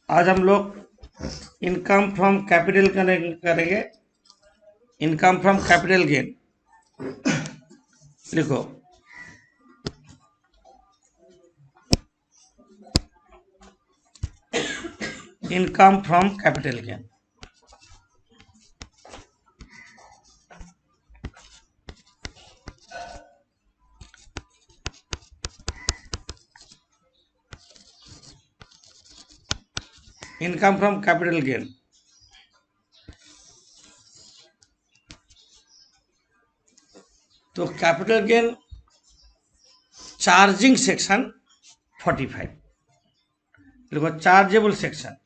आज हम लोग इनकम फ्रॉम कैपिटल करेंगे। इनकम फ्रॉम कैपिटल गेन लिखो। Income from capital gain. Income from capital gain. तो कैपिटल गेन चार्जिंग सेक्शन 45 लिखो। चार्जेबल सेक्शन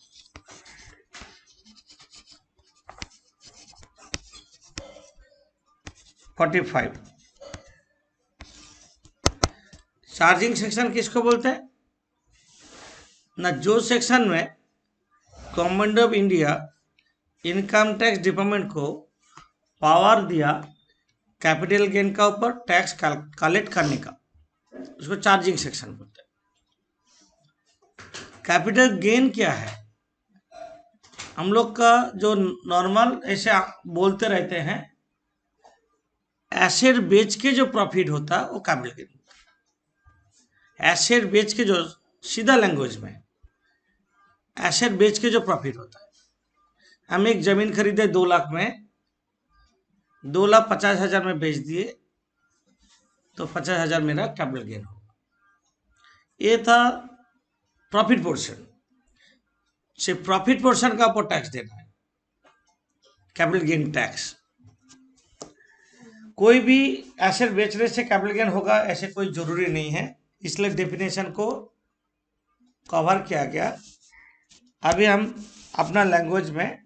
चार्जिंग सेक्शन किसको बोलते हैं ना? जो सेक्शन में government of India income tax department को पावर दिया कैपिटल गेन का ऊपर टैक्स कलेक्ट करने का, उसको चार्जिंग सेक्शन बोलते हैं। कैपिटल गेन क्या है? हम लोग का जो नॉर्मल ऐसे बोलते रहते हैं, एसेट बेच के जो प्रॉफिट होता है वो कैपिटल गेन होता है। एसेट बेच के जो, सीधा लैंग्वेज में, एसेट बेच के जो प्रॉफिट होता है। हम एक जमीन खरीदे 2 लाख में, 2,50,000 में बेच दिए तो 50,000 मेरा कैपिटल गेन होगा। ये था प्रॉफिट पोर्शन। सिर्फ प्रॉफिट पोर्शन का ऊपर टैक्स देना है, कैपिटल गेन टैक्स। कोई भी एसेट बेचने से कैपिटल गेन होगा ऐसे कोई जरूरी नहीं है, इसलिए डेफिनेशन को कवर किया गया। अभी हम अपना लैंग्वेज में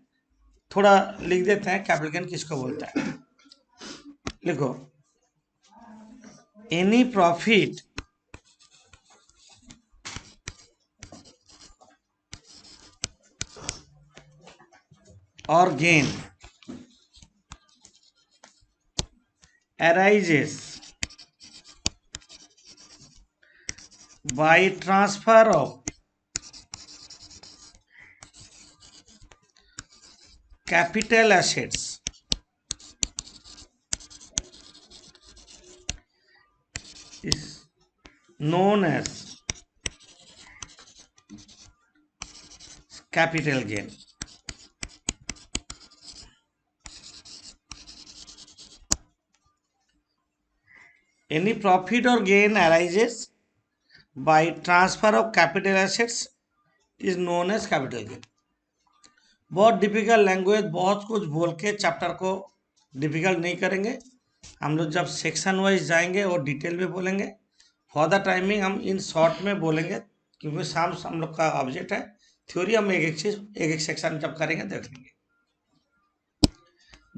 थोड़ा लिख देते हैं कैपिटल गेन किसको बोलता है। लिखो, any profit or gain arises by transfer of capital assets is known as capital gain. Any profit or gain arises by transfer of capital assets is known as capital gain. बहुत difficult language, बहुत कुछ बोल के chapter को difficult नहीं करेंगे। हम लोग जब सेक्शन वाइज जाएंगे और डिटेल में बोलेंगे। फॉर द टाइमिंग हम इन शॉर्ट में बोलेंगे, क्योंकि शाम हम लोग का ऑब्जेक्ट है। थ्योरी हम एक एक सेक्शन जब करेंगे देख लेंगे।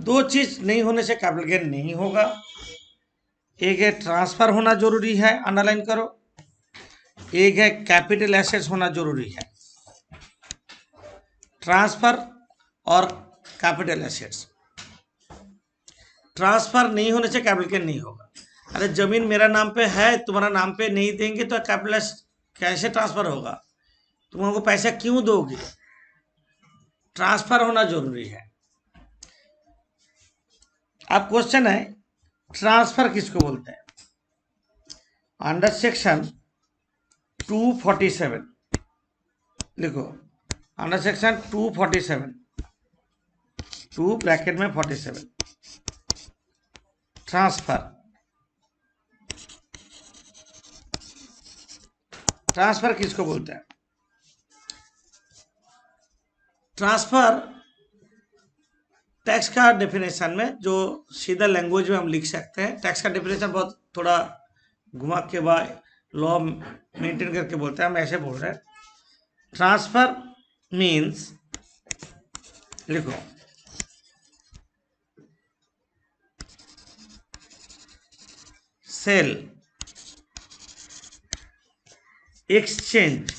2 चीज नहीं होने से कैपिटल गेन नहीं होगा। एक है ट्रांसफर होना जरूरी है, अंडरलाइन करो। एक है कैपिटल एसेट्स होना जरूरी है। ट्रांसफर और कैपिटल एसेट्स। ट्रांसफर नहीं होने से कैपिटल गेन नहीं होगा। अरे जमीन मेरा नाम पे है, तुम्हारा नाम पे नहीं देंगे तो कैपिटल कैसे ट्रांसफर होगा? तुम हमको पैसा क्यों दोगे? ट्रांसफर होना जरूरी है। अब क्वेश्चन है, ट्रांसफर किसको बोलते हैं? अंडर सेक्शन 247 लिखो। अंडर सेक्शन 247, 2 ब्रैकेट में 47, ट्रांसफर। ट्रांसफर किसको बोलते हैं? ट्रांसफर टैक्स का डेफिनेशन में, जो सीधा लैंग्वेज में हम लिख सकते हैं। टैक्स का डेफिनेशन बहुत थोड़ा घुमा के बाद लॉ मेंटेन करके बोलते हैं, हम ऐसे बोल रहे हैं। ट्रांसफर मीन्स, लिखो, सेल, एक्सचेंज,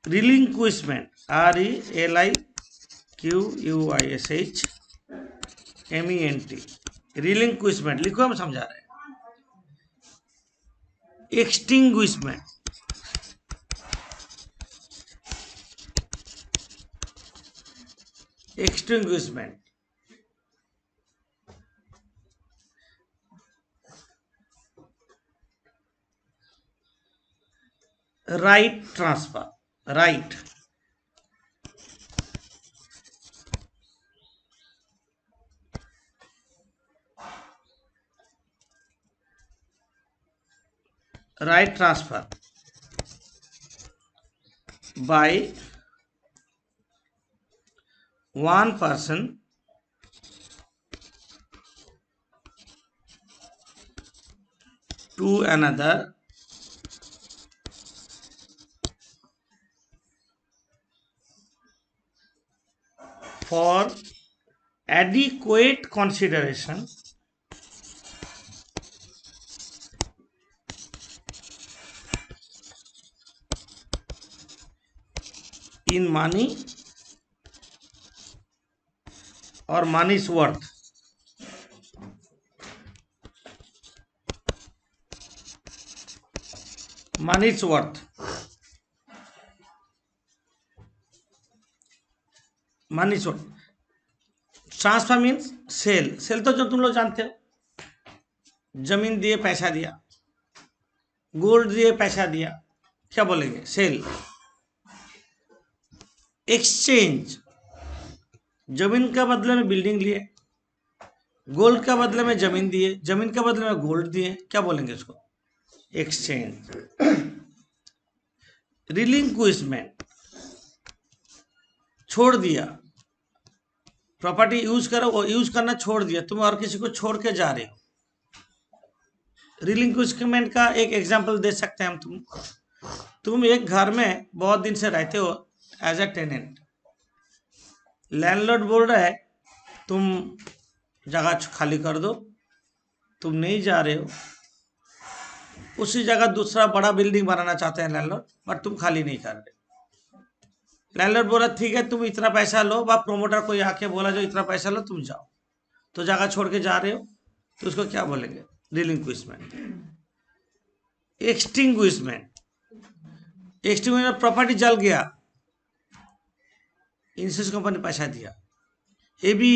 रिलिंक्विशमेंट, RELIQUISHMENT, रिलिंक्विशमेंट लिखो, हम समझा रहे हैं। extinguishment, extinguishment, right transfer, right, right transfer by one person to another for adequate consideration in money or money's worth. Money's worth. Money's worth. Transfer means sale. Sale तो जो तुम लोग जानते हो, जमीन दिए पैसा दिया, गोल्ड दिए पैसा दिया, क्या बोलेंगे? सेल. एक्सचेंज, जमीन का बदले में बिल्डिंग लिए, गोल्ड का बदले में जमीन दिए, जमीन का बदले में गोल्ड दिए, क्या बोलेंगे इसको? एक्सचेंज. रिलिंक्विशमेंट, छोड़ दिया, प्रॉपर्टी यूज करो, वो यूज करना छोड़ दिया, तुम और किसी को छोड़ के जा रहे हो. रिलिंक्विशमेंट का एक एग्जांपल दे सकते हैं हम. तुम एक घर में बहुत दिन से रहते हो एज ए टेनेंट, लैंडलॉर्ड बोल रहा है तुम जगह खाली कर दो, तुम नहीं जा रहे हो, उसी जगह दूसरा बड़ा बिल्डिंग बनाना चाहते हैं लैंडलॉर्ड, बट तुम खाली नहीं कर रहे. लैंडलॉर्ड बोला ठीक है तुम इतना पैसा लो, बा प्रोमोटर कोई आके बोला जो इतना पैसा लो तुम जाओ, तो जगह छोड़ के जा रहे हो, तो उसको क्या बोलेंगे? रिलिंक्विशमेंट. एक्सटिंग्विशमेंट, एक्सटिंग्विशमेंट प्रॉपर्टी जल गया, इंश्योरेंस कंपनी पैसा दिया, ये भी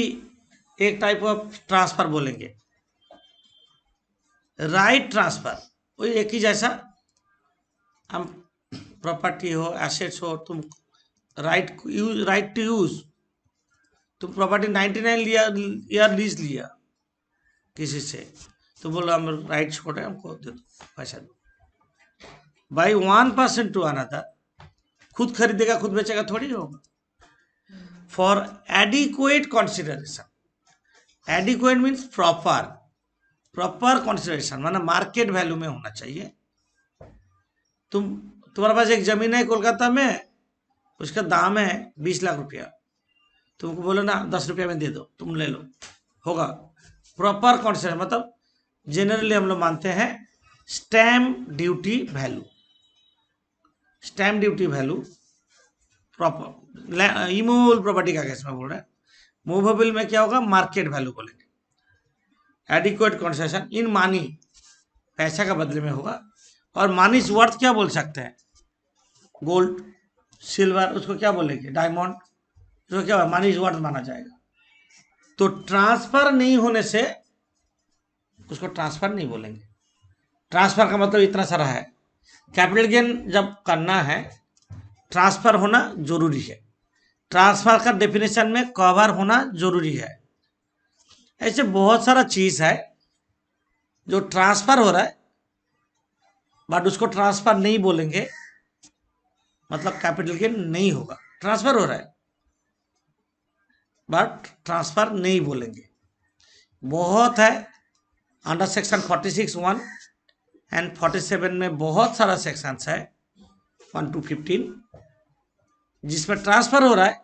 एक टाइप ऑफ ट्रांसफर बोलेंगे. राइट ट्रांसफर, वही एक ही जैसा, हम प्रॉपर्टी हो, एसेट्स हो, तुम राइट टू यूज, तुम प्रॉपर्टी 99 ईयर लीज लिया किसी से, तो बोलो हम राइट छोड़े, हमको दे दो पैसा दो. बाई 1% टू अनदर, खुद खरीदेगा खुद बेचेगा थोड़ी होगा. For adequate consideration, adequate means proper, proper consideration माना मार्केट वैल्यू में होना चाहिए. तुम्हारे पास एक जमीन है कोलकाता में, उसका दाम है 20 लाख रुपया, तुमको बोलो ना 10 रुपया में दे दो, तुम ले लो, होगा? प्रॉपर कंसिडरेशन मतलब जनरली हम लोग मानते हैं stamp duty value. Stamp duty value proper. Immovable property का केस में बोल रहे हैं, मूवेबल में क्या होगा? मार्केट वैल्यू बोलेंगे. एडिक्वेट कंसिडरेशन इन मनी, पैसा का बदले में होगा. और मनी इज वर्थ क्या बोल सकते हैं? गोल्ड, सिल्वर, उसको क्या बोलेंगे? डायमंड, उसको क्या मनी इज वर्थ माना जाएगा. तो ट्रांसफर नहीं होने से उसको ट्रांसफर नहीं बोलेंगे. ट्रांसफर का मतलब इतना सारा है. कैपिटल गेन जब करना है, ट्रांसफर होना जरूरी है. ट्रांसफर का डेफिनेशन में कवर होना जरूरी है. ऐसे बहुत सारा चीज है जो ट्रांसफर हो रहा है, बट उसको ट्रांसफर नहीं बोलेंगे, मतलब कैपिटल गेन नहीं होगा. ट्रांसफर हो रहा है बट ट्रांसफर नहीं बोलेंगे. बहुत है, अंडर सेक्शन 46(1) एंड 47 में बहुत सारा सेक्शंस है 1 to 15 जिसमें ट्रांसफर हो रहा है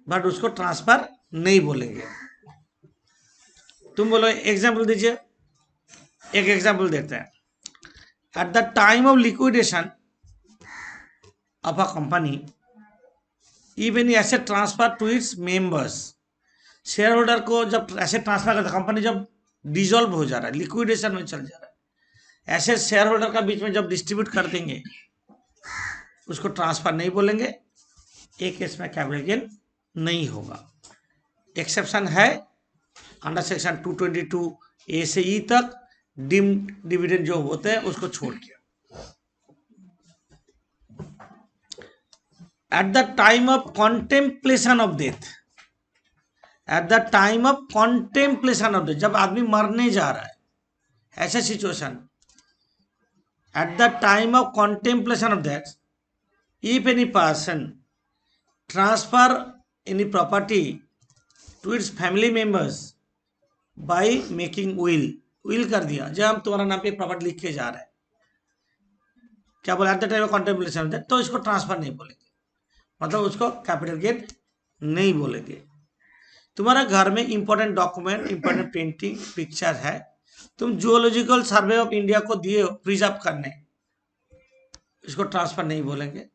बट उसको ट्रांसफर नहीं बोलेंगे. तुम बोलो एग्जाम्पल दीजिए. एक एग्जाम्पल देते हैं. At the time of liquidation of a company, even asset transfer to its members, share holder को जब एसेट ट्रांसफर करता, कंपनी जब डिजोल्व हो जा रहा है, लिक्विडेशन में चल जा रहा है, ऐसे शेयर होल्डर का बीच में जब डिस्ट्रीब्यूट कर देंगे उसको ट्रांसफर नहीं बोलेंगे, एक केस में कैपिटल गेन नहीं होगा। एक्सेप्शन है अंडर सेक्शन 222 ए से ई तक, डीम्ड डिविडेंड जो होते हैं उसको छोड़ के। At the time of contemplation of death, at the time of contemplation of death, जब आदमी मरने जा रहा है, ऐसे situation, at the time of contemplation of death, if any person transfer any property to its family members by making will, will कर दिया, जब हम तुम्हारा नाम पे प्रॉपर्टी लिख के जा रहे हैं, क्या बोला, eight the time of contemplation of death, तो इसको ट्रांसफर नहीं बोलेंगे, मतलब उसको कैपिटल गेन नहीं बोलेंगे। तुम्हारा घर में important document, important painting, picture है, तुम जियोलॉजिकल सर्वे ऑफ इंडिया को दिए हो प्रिजर्व करने, इसको ट्रांसफर नहीं बोलेंगे।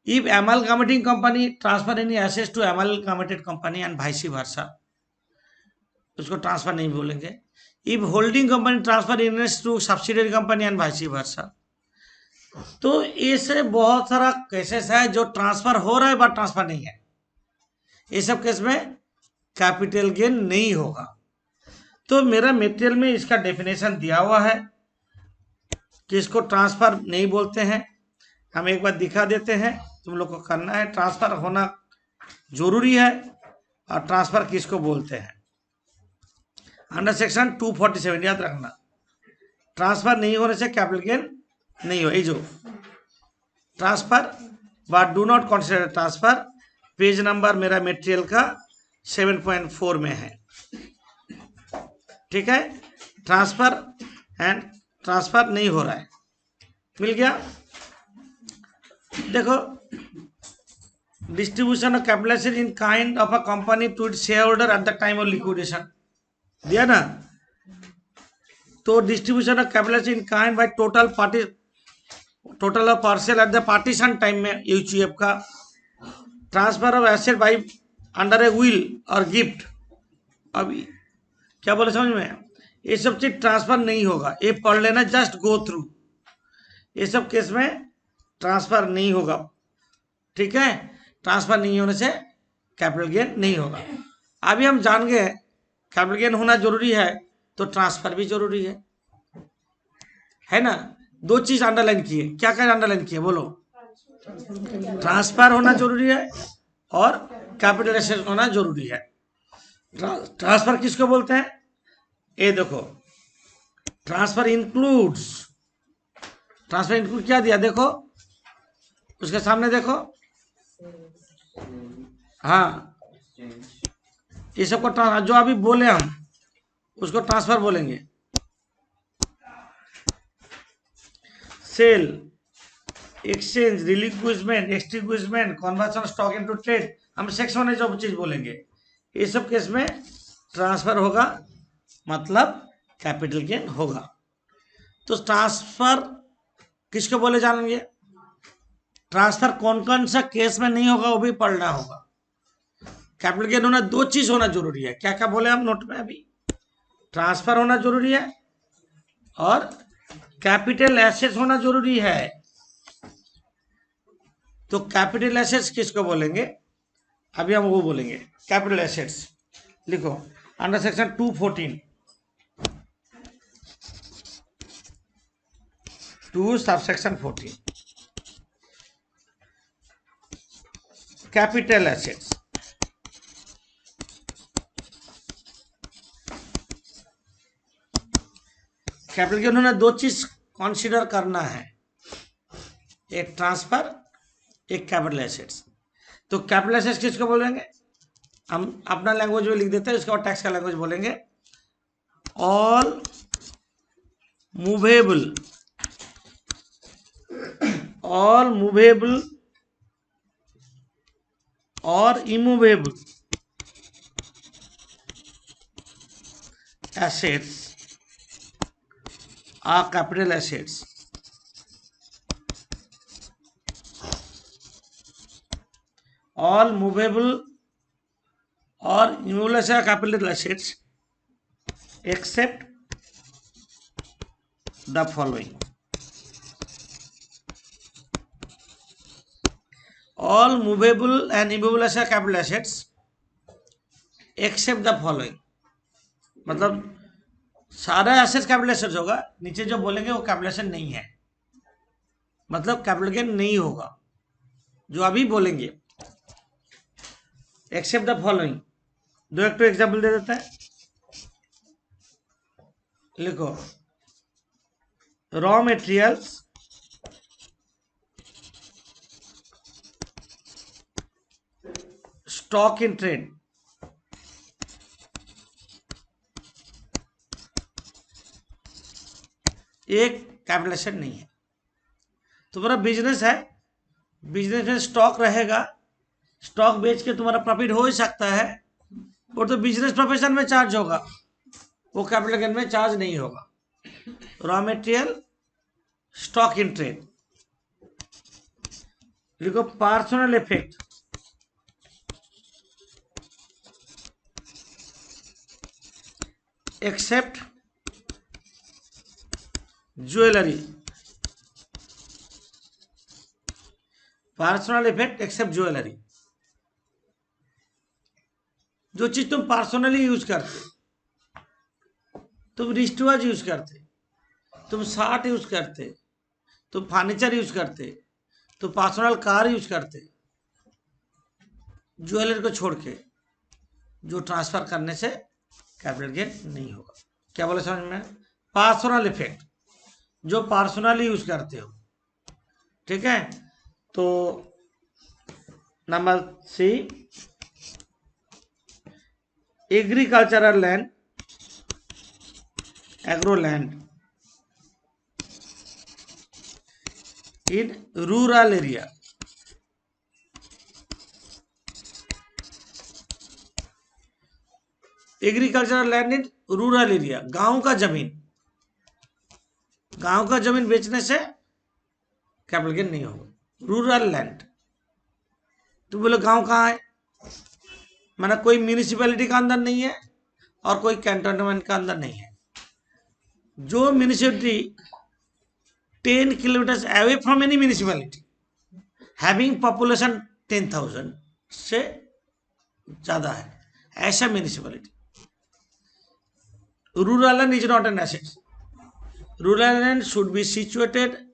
If amalgamating company transfer any assets to amalgamated company and vice versa, उसको ट्रांसफर नहीं बोलेंगे। If holding company transfer invest to subsidiary company and vice versa, तो ऐसे बहुत सारा केसेस है जो ट्रांसफर हो रहा है बट ट्रांसफर नहीं है, ये सब केस में कैपिटल गेन नहीं होगा। तो मेरा मटेरियल में इसका डेफिनेशन दिया हुआ है कि इसको ट्रांसफर नहीं बोलते हैं, हम एक बार दिखा देते हैं, तुम लोग को करना है। ट्रांसफर होना जरूरी है और ट्रांसफर किसको बोलते हैं, अंडर सेक्शन 247 याद रखना, ट्रांसफर नहीं होने से कैपिटल गेन नहीं हो। जो transfer but do not consider transfer, page number मेरा मटेरियल का 7.4 में है, ठीक है। ट्रांसफर एंड ट्रांसफर नहीं हो रहा है, मिल गया। देखो, distribution of capital asset in kind of a company to its share holder at the time of liquidation दिया ना, तो distribution of capital asset in kind by total party, total of partial at the partition time में HUF का, transfer of asset by under a will और gift, अभी क्या बोले समझ में, ये सब चीज ट्रांसफर नहीं होगा, ये पढ़ लेना, जस्ट गो थ्रू, ये सब केस में ट्रांसफर नहीं होगा, ठीक है। ट्रांसफर नहीं होने से कैपिटल गेन नहीं होगा। अभी हम जान गए कैपिटल गेन होना जरूरी है तो ट्रांसफर भी जरूरी है ना। दो चीज अंडरलाइन किए, क्या क्या अंडरलाइन किए बोलो, ट्रांसफर होना जरूरी है और कैपिटल एसेट होना जरूरी है। ट्रांसफर किसको बोलते हैं, ये देखो, ट्रांसफर इंक्लूड्स, ट्रांसफर इंक्लूड क्या दिया, देखो उसके सामने देखो, हाँ, ये सबको जो अभी बोले हम उसको ट्रांसफर बोलेंगे। Sale, exchange, relinquishment, extinguishment, conversion stock into trade, हम सेक्शन में जो चीज बोलेंगे, ये सब केस में ट्रांसफर होगा, मतलब कैपिटल गेन होगा। तो ट्रांसफर किसको बोले जानेंगे, ट्रांसफर कौन कौन सा केस में नहीं होगा वो भी पढ़ना होगा। कैपिटल गेन होना दो चीज होना जरूरी है, क्या क्या बोले हम नोट में अभी, ट्रांसफर होना जरूरी है और कैपिटल एसेट्स होना जरूरी है। तो कैपिटल एसेट्स किसको बोलेंगे, अभी हम वो बोलेंगे कैपिटल एसेट्स, लिखो under section 214 2 subsection 14 capital assets. Capital gain होना दो चीज कंसीडर करना है, एक ट्रांसफर, एक कैपिटल एसेट्स। तो कैपिटल एसेट्स किसको बोलेंगे, हम अपना लैंग्वेज में लिख देते हैं, उसके बाद टैक्स का लैंग्वेज बोलेंगे, ऑल मूवेबल, ऑल मूवेबल और immovable assets are capital assets. All movable or immovable assets are capital assets except the following, all movable and immovable asset capital assets except the following, मतलब सारा assets capital assets होगा, नीचे जो बोलेंगे वो capital asset नहीं है, मतलब कैपिटल गेन नहीं होगा जो अभी बोलेंगे, एक्सेप्ट द फॉलोइंग। दो एक तो एग्जाम्पल दे देता है, लिखो raw materials stock in trade, एक कैपिटल एसेट नहीं है। तुम्हारा बिजनेस है, बिजनेस में स्टॉक रहेगा, स्टॉक बेच के तुम्हारा प्रॉफिट हो ही सकता है, वो तो बिजनेस प्रोफेशन में चार्ज होगा, वो कैपिटल गेन में चार्ज नहीं होगा। Raw material stock in trade, लिखो personal effect except jewellery, personal effect except jewellery, जो चीज तुम पर्सनली यूज करते, तुम रिस्ट वॉच यूज करते, तुम शर्ट यूज करते, तुम फर्नीचर यूज करते, तुम पर्सनल कार यूज करते, ज्वेलरी को छोड़ के, जो ट्रांसफर करने से कैपिटल गेन नहीं होगा। क्या बोला समझ में? पर्सनल इफेक्ट, जो पर्सनली यूज करते हो, ठीक है। तो number C, agricultural land, agro land in rural area, agricultural land in rural area, गांव का जमीन, गांव का जमीन बेचने से कैपिटल गेन नहीं होगा। रूरल लैंड, तो बोले गांव कहाँ है, माना कोई म्यूनिसिपैलिटी का अंदर नहीं है और कोई कैंटोनमेंट का अंदर नहीं है, जो municipality 10 kilometres away from any municipality having population 10,000 से ज्यादा है, ऐसा municipality. Rural land is not an asset, rural land should be situated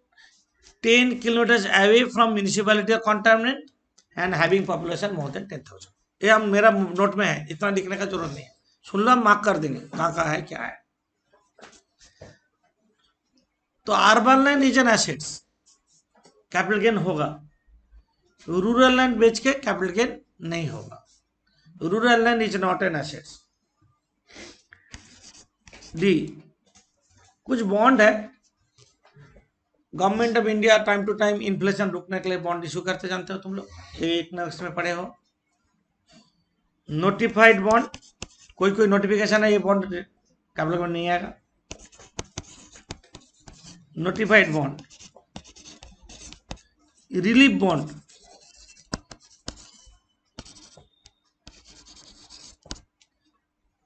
10 kilometers away from municipality or cantonment and having population more than 10,000। ये हम मेरा note में है, इतना लिखने का जरूरत नहीं है, सुन लो मार्क कर देंगे कहाँ कहाँ है क्या है। तो urban land is an assets, capital gain होगा, रूरल लैंड बेच के कैपिटल गेन नहीं होगा, rural land is not an assets. D, कुछ बॉन्ड है, government of India time to time inflation रुकने के लिए बॉन्ड इशू करते, जानते हो तुम लोग, एक नक्स में पढ़े हो। नोटिफाइड बॉन्ड, कोई कोई नोटिफिकेशन है, ये बॉन्ड कैपिटल गेन नहीं आएगा। Notified bond, relief bond,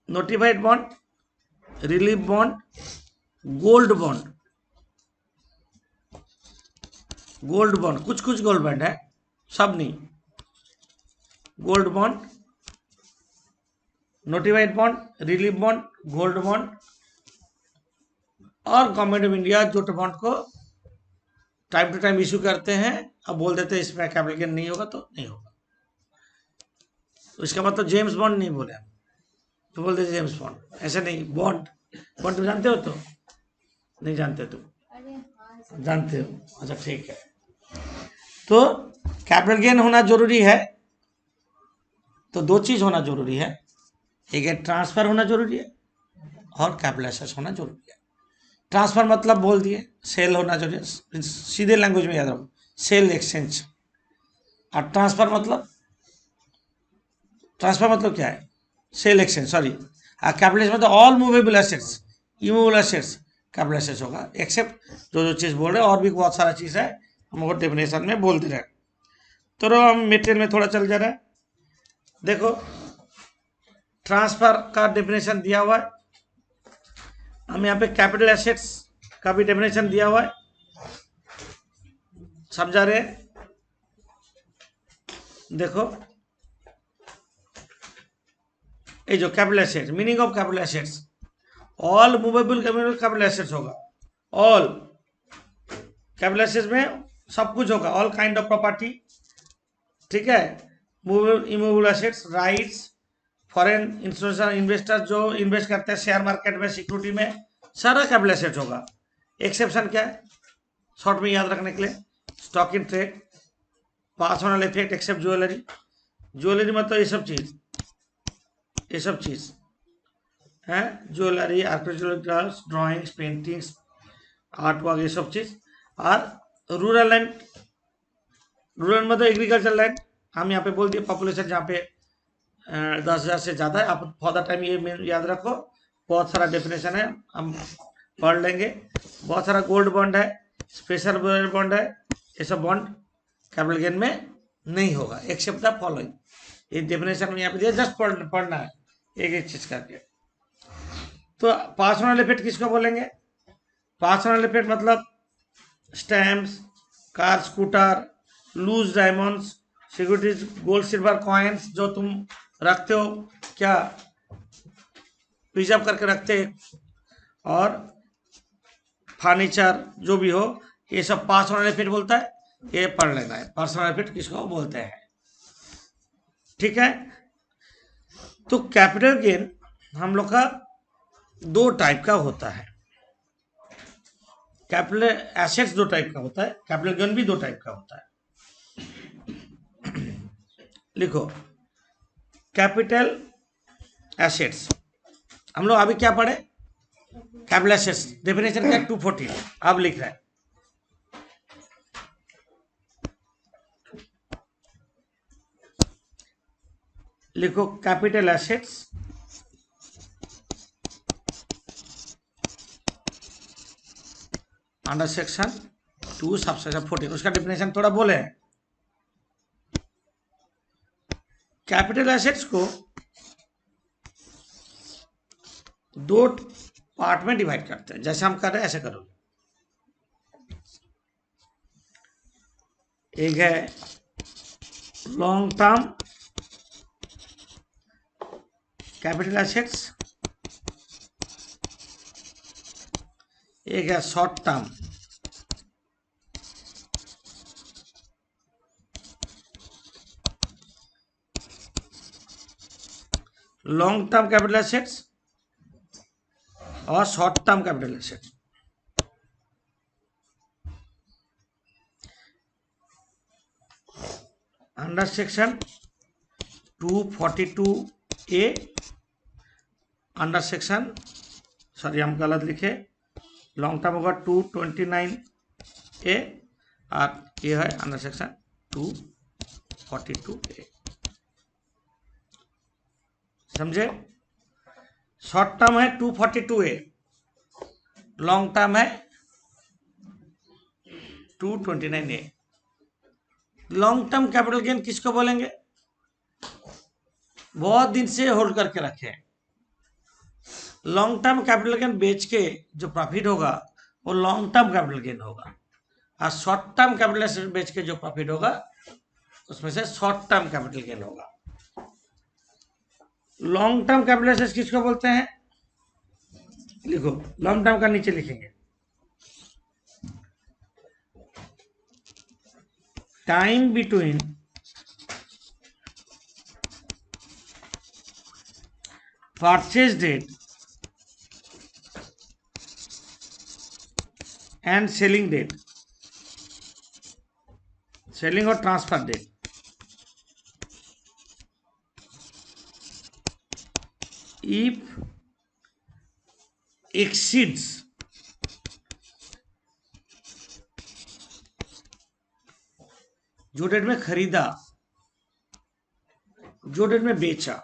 notified bond, relief bond, gold bond, gold bond, कुछ कुछ गोल्ड बॉन्ड है, सब नहीं, gold bond, notified bond, relief bond, gold bond, और गवर्नमेंट ऑफ इंडिया जो बॉन्ड को टाइम टू टाइम इशू करते हैं, अब बोल देते हैं इसमें कैपिटल गेन नहीं होगा तो नहीं होगा। तो इसका मतलब जेम्स बॉन्ड नहीं बोले, तो बोल देते जेम्स बॉन्ड, ऐसे नहीं। बॉन्ड, बॉन्ड तुम जानते हो? तो नहीं जानते, तुम जानते हो, अच्छा ठीक है। तो कैपिटल गेन होना जरूरी है, तो दो चीज होना जरूरी है, एक है ट्रांसफर होना जरूरी है और कैपिटल एसेट्स होना जरूरी है। ट्रांसफर मतलब बोल दिए, सेल होना जरूरी है, सीधे लैंग्वेज में याद रखो, सेल एक्सचेंज। और ट्रांसफर मतलब क्या है? Sale exchange, sorry. Capital assets मतलब all movable assets, immovable assets capital assets होगा, एक्सेप्ट जो चीज बोल रहे हैं, और भी बहुत सारा चीज है, हमको डेफिनेशन में बोल दे रहे हैं। तो हम मेटेरियल में थोड़ा चल जा रहा है, देखो ट्रांसफर का डेफिनेशन दिया हुआ है, हम यहाँ पे कैपिटल एसेट्स का भी डेफिनेशन दिया हुआ है, समझा रहे हैं? देखो ये जो capital assets, meaning of capital assets, all movable capital assets होगा, ऑल कैपिटल एसेट्स में सब कुछ होगा, ऑल काइंड ऑफ प्रॉपर्टी, ठीक है, movable immovable assets, rights, foreign institutional investor जो इन्वेस्ट करते हैं शेयर मार्केट में, सिक्योरिटी में, सारा कैपिटल एसेट्स होगा। एक्सेप्शन क्या है, शॉर्ट में याद रखने के लिए, stock in trade, pass on effect except jewellery, jewellery मतलब ये सब चीज है, jewellery, architectural drawings, paintings, art work, ये सब चीज। और रूरल लैंड, रूरल मतलब एग्रीकल्चर लैंड, हम यहाँ पे बोल दिए पॉपुलेशन जहाँ पे 10,000 से ज़्यादा है। आप फॉर द टाइम ये याद रखो, बहुत सारा डेफिनेशन है, हम पढ़ लेंगे। बहुत सारा गोल्ड बॉन्ड है, स्पेशल बॉन्ड है, ये सब बॉन्ड कैपिटल गेन में नहीं होगा एक्सेप्ट द फॉलोइंग। ये डेफिनेशन में यहाँ पे दिया, जस्ट पढ़ना है एक एक चीज करके। तो पासोनल इफेक्ट किसको बोलेंगे? पासोनल इफेक्ट मतलब stamps, car, scooter, loose diamonds, securities, gold silver coins जो तुम रखते हो, क्या प्रिजर्व करके रखते, और फर्नीचर जो भी हो, ये सब पासोनल इफेक्ट बोलता है। ये पढ़ लेना है पासोनल इफेक्ट किसको बोलते हैं, ठीक है। तो कैपिटल गेन हम लोग का दो टाइप का होता है, कैपिटल एसेट्स दो टाइप का होता है, कैपिटल गेन भी दो टाइप का होता है। लिखो कैपिटल एसेट्स, हम लोग अभी क्या पढ़े, कैपिटल एसेट्स डेफिनेशन क्या, 214 अब लिख रहा है। लिखो capital assets under section 2 subsection 14, उसका डेफिनेशन थोड़ा बोले हैं। कैपिटल एसेट्स को दो पार्ट में डिवाइड करते हैं, जैसे हम कर रहे हैं ऐसे करोगे। एक है लॉन्ग टर्म कैपिटल एसेट्स, एक है short term long term capital assets और short term capital assets. Under section 242A, under section, sorry हम गलत लिखे, लॉन्ग टर्म होगा 229A और ये है अंडर सेक्शन 242A, समझे। शॉर्ट टर्म है 242A, लॉन्ग टर्म है 229A। Long term capital gain किसको बोलेंगे? बहुत दिन से होल्ड करके रखे हैं। लॉन्ग टर्म कैपिटल गेन बेच के जो प्रॉफिट होगा वो लॉन्ग टर्म कैपिटल गेन होगा, और शॉर्ट टर्म कैपिटल एसेट बेच के जो प्रॉफिट होगा उसमें से शॉर्ट टर्म कैपिटल गेन होगा। लॉन्ग टर्म कैपिटल एसेट किसको बोलते हैं? लिखो, लॉन्ग टर्म का नीचे लिखेंगे, time between purchase date and selling date, selling और ट्रांसफर डेट, इफ exceeds जो डेट में खरीदा, जो डेट में बेचा,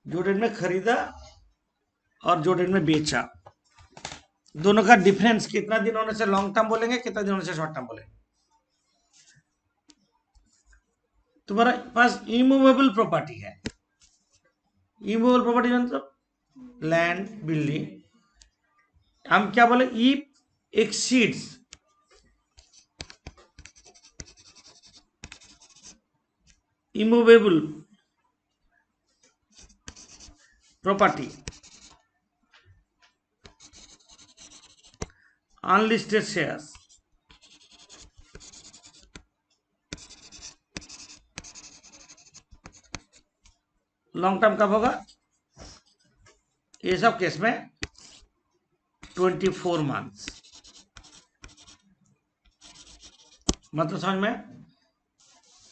जो डेट में खरीदा और जो डेट में बेचा, दोनों का डिफरेंस कितना दिन होने से लॉन्ग टर्म बोलेंगे, कितना दिन होने से शॉर्ट टर्म बोलेंगे। तुम्हारा पास इमूवेबल प्रॉपर्टी है, इमूवेबल प्रॉपर्टी मतलब लैंड, बिल्डिंग, हम क्या बोले, if exceeds immovable property unlisted shares, long term कब होगा, ये सब केस में 24 मंथ्स, मतलब समझ में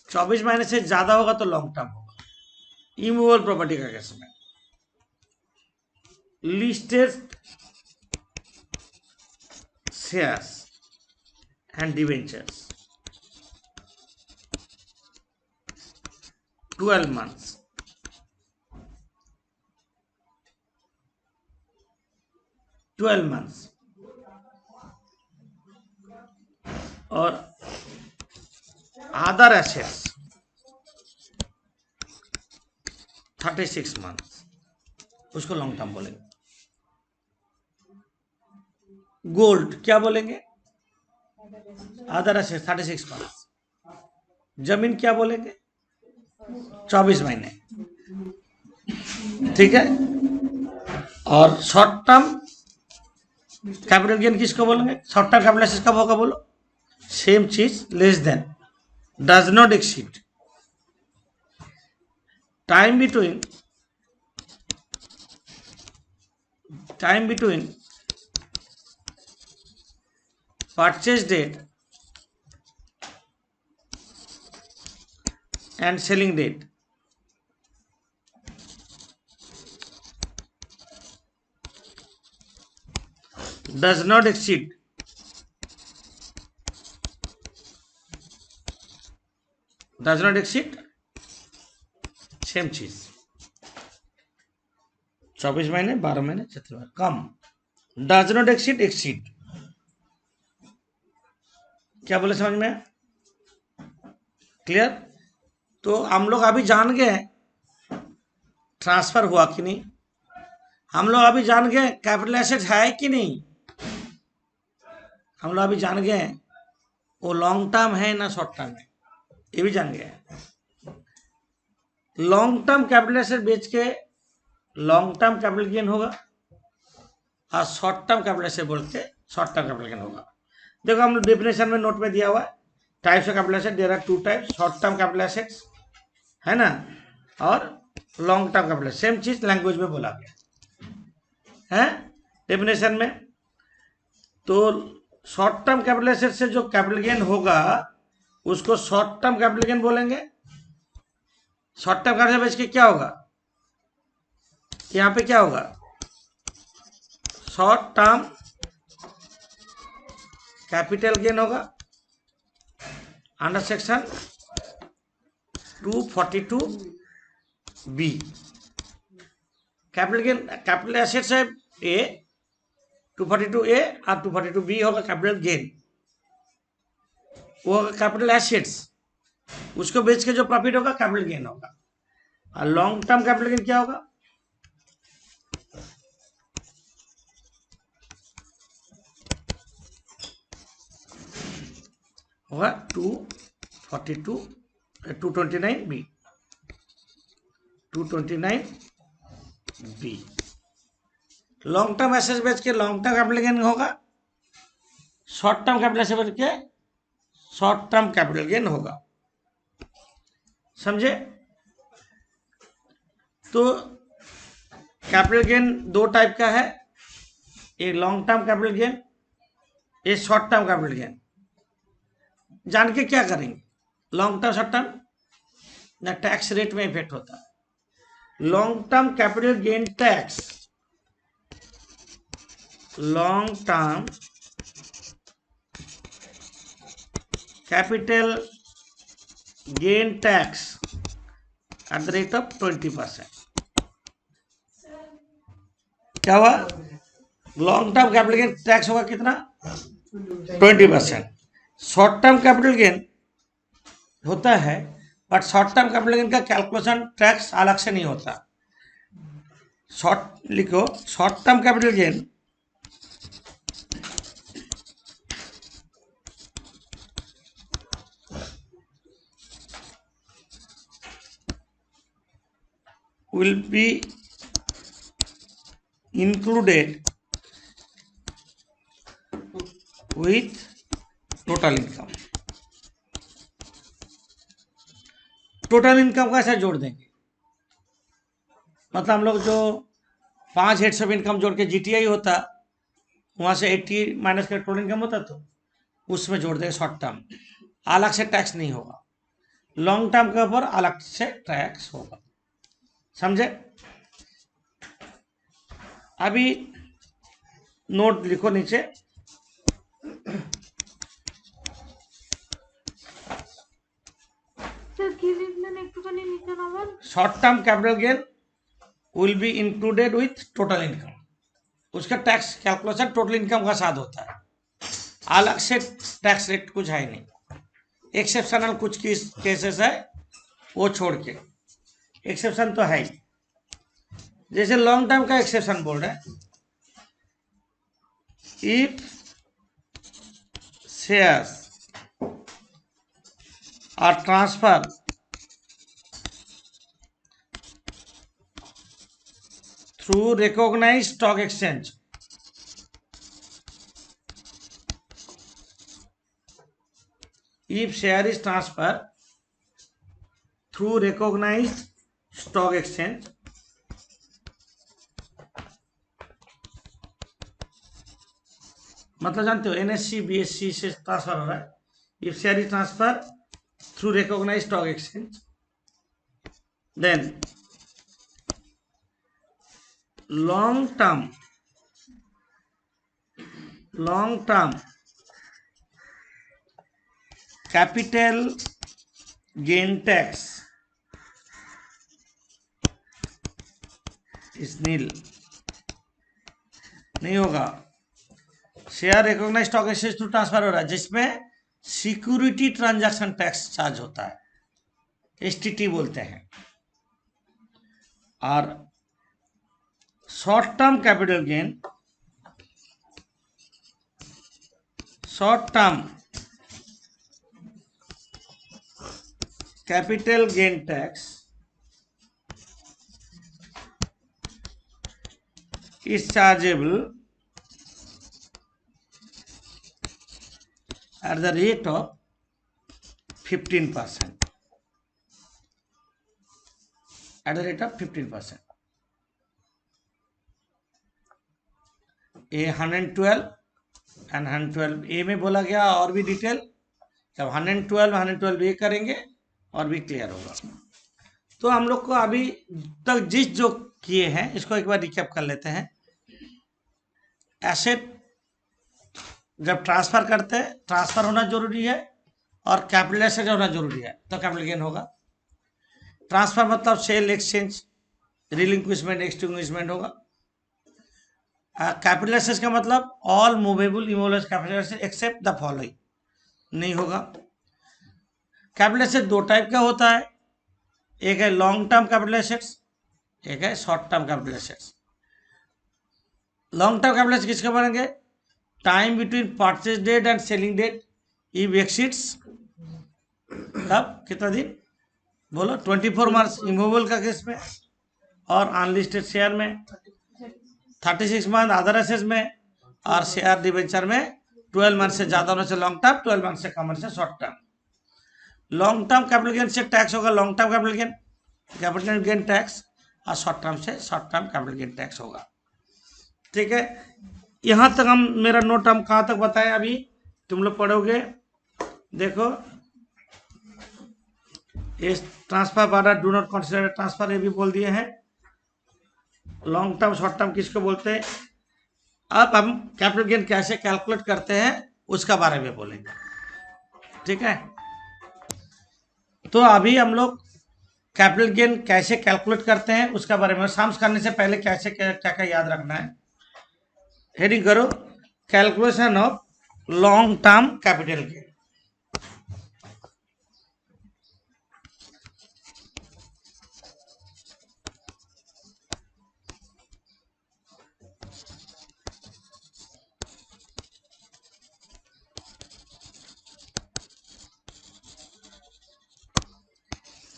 24 महीने से ज्यादा होगा तो लॉन्ग टर्म होगा। इमूवेबल प्रॉपर्टी का केस में listed shares and debentures 12 months, और अदर एसेट्स 36 मंथ्स, उसको लॉन्ग टर्म बोलेंगे। गोल्ड क्या बोलेंगे, अदर एसेट्स 36 मंथ्स। जमीन क्या बोलेंगे, 24 महीने, ठीक है। और शॉर्ट टर्म कैपिटल गेन किसको बोलेंगे, शॉर्ट टर्म कैपिटल एसेट्स कब होगा बोलो, सेम चीज, less than, does not exceed, time between purchase date and selling date does not exceed same चीज, 24 महीने, 12 महीने, 36 महीने, कम, डज नॉट एक्सीड, क्या बोले समझ में, क्लियर। तो हम लोग अभी जान गए ट्रांसफर हुआ कि नहीं, हम लोग अभी जान गए कैपिटल एसेट है कि नहीं, हम लोग अभी जान गए वो लॉन्ग टर्म है ना शॉर्ट टर्म है, ये भी जान गए। लॉन्ग टर्म कैपिटल एसेट बेच के लॉन्ग टर्म कैपिटल गेन होगा, और शॉर्ट टर्म कैपिटल एसेट बोल के शॉर्ट टर्म कैपिटल गेन होगा। देखो हम लोग डेफिनेशन में नोट में दिया हुआ है, types of capital asset, there are 2 types, short term capital assets है ना, और लॉन्ग टर्म कैपिटल, सेम चीज लैंग्वेज में बोला गया है डेफिनेशन में। तो शॉर्ट टर्म कैपिटल एसेट से जो कैपिटल गेन होगा उसको शॉर्ट टर्म कैपिटल गेन बोलेंगे। शॉर्ट टर्म कैपिटल बेच के क्या होगा, यहाँ पे क्या होगा, शॉर्ट टर्म कैपिटल गेन होगा under section 242B। Capital gain, capital assets है ए 242A और 242B होगा कैपिटल गेन, वो होगा कैपिटल एसेट्स, उसको बेच के जो प्रॉफिट होगा कैपिटल गेन होगा। और लॉन्ग टर्म कैपिटल गेन क्या होगा, होगा 229B 229B। Long term assets बेच के लॉन्ग टर्म कैपिटल गेन होगा, शॉर्ट टर्म कैपिटल एसेट्स बेच के शॉर्ट टर्म कैपिटल गेन होगा, समझे। तो कैपिटल गेन 2 टाइप का है, एक लॉन्ग टर्म कैपिटल गेन, एक शॉर्ट टर्म कैपिटल गेन। जान के क्या करेंगे, लॉन्ग टर्म शॉर्ट टर्म ना टैक्स रेट में इफेक्ट होता है। Long term capital gain tax, long term capital gain tax at the rate of 20%। क्या हुआ, long term capital gain tax होगा कितना, 20%। शॉर्ट टर्म कैपिटल गेन होता है, but short term capital gain का कैलकुलेशन टैक्स अलग से नहीं होता। शॉर्ट लिखो, short term capital gain will be included with total income। Total income कैसे जोड़ देंगे? मतलब हम लोग जो 5 हेड्स ऑफ इनकम जोड़ के जीटीआई होता, वहां से 80 माइनस कर टोटल इनकम होता, तो उसमें जोड़ देंगे शॉर्ट टर्म। अलग से टैक्स नहीं होगा, लॉन्ग टर्म के ऊपर अलग से टैक्स होगा। समझे? अभी नोट लिखो नीचे। Short term capital gain will be included with total income. उसका टैक्स कैलकुलेशन टोटल इनकम का साथ होता है, अलग से टैक्स रेट कुछ है नहीं। एक्सेप्शनल कुछ केसेस है, वो छोड़ के एक्सेप्शन तो है ही। जैसे लॉन्ग टर्म का एक्सेप्शन बोल रहे हैं, if shares are transfer through recognized stock exchange, if share is transferred through recognized stock exchange, मतलब जानते हो एनएससी बीएससी से ट्रांसफर हो रहा है। If share is transfer through recognized stock exchange, then long term capital gain tax is nil, नहीं होगा। Share recognise stock exchange through transfer हो रहा है, जिसमें सिक्योरिटी ट्रांजैक्शन टैक्स चार्ज होता है, एसटीटी बोलते हैं। और short term capital gain, short term capital gain tax is chargeable at the rate of 15%, at the rate of 15%। A 112 and 112 ए में बोला गया, और भी डिटेल जब 112 ए करेंगे और भी क्लियर होगा। तो हम लोग को अभी तक जिस जो किए हैं इसको एक बार रिकैप कर लेते हैं। एसेट जब ट्रांसफर करते हैं, ट्रांसफर होना जरूरी है और कैपिटल एसेट होना जरूरी है, तो कैपिटल गेन होगा। ट्रांसफर मतलब सेल, एक्सचेंज, रिलिंक्विशमेंट, एक्सटिंग्विशमेंट होगा। कैपिटल एसेट का मतलब all movable immovable capital asset except the following, नहीं होगा। कैपिटल एसेट दो टाइप का होता है, एक है लॉन्ग टर्म कैपिटल एसेट्स, एक है short term capital assets. Long term capital asset किसके बनेंगे? Time between purchase date and selling date if exceeds, कब कितना दिन बोलो, 24 मंथ्स इमूवेबल का केस में, और अनलिस्टेड शेयर में 36 मंथ अदर एसेट्स में, और शेयर डिवेंचर में 12 मंथ से ज्यादा होने से लॉन्ग टर्म, 12 मंथ से कम होने से short term. Long term capital gain से टैक्स होगा long term capital gain tax, और शॉर्ट टर्म से short term capital gain tax होगा। ठीक है, यहां तक हम मेरा नोट हम कहां तक बताएं, अभी तुम लोग पढ़ोगे। देखो, इस transfer bar do not consider transfer, ये भी बोल दिए हैं। लॉन्ग टर्म शॉर्ट टर्म किसको बोलते हैं। अब हम कैपिटल गेन कैसे कैलकुलेट करते हैं उसका बारे में बोलेंगे। ठीक है, तो अभी हम लोग कैपिटल गेन कैसे कैलकुलेट करते हैं उसका बारे में, साम्स करने से पहले कैसे क्या क्या याद रखना है। हेडिंग करो, calculation of long term capital gain.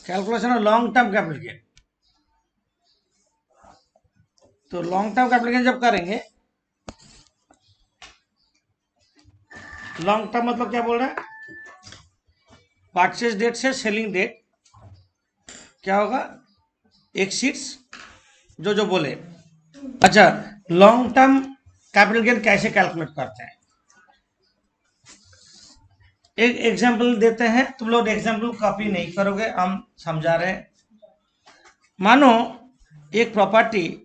Calculation of long term capital gain. तो लॉन्ग टर्म कैपिटल गेन जब करेंगे, लॉन्ग टर्म मतलब क्या बोल रहा है, परचेज डेट से सेलिंग डेट क्या होगा, एक्सीड्स जो जो बोले। अच्छा, लॉन्ग टर्म कैपिटल गेन कैसे कैलकुलेट करते हैं, एक एग्जांपल देते हैं, तुम लोग एग्जांपल कॉपी नहीं करोगे, हम समझा रहे हैं। मानो एक प्रॉपर्टी,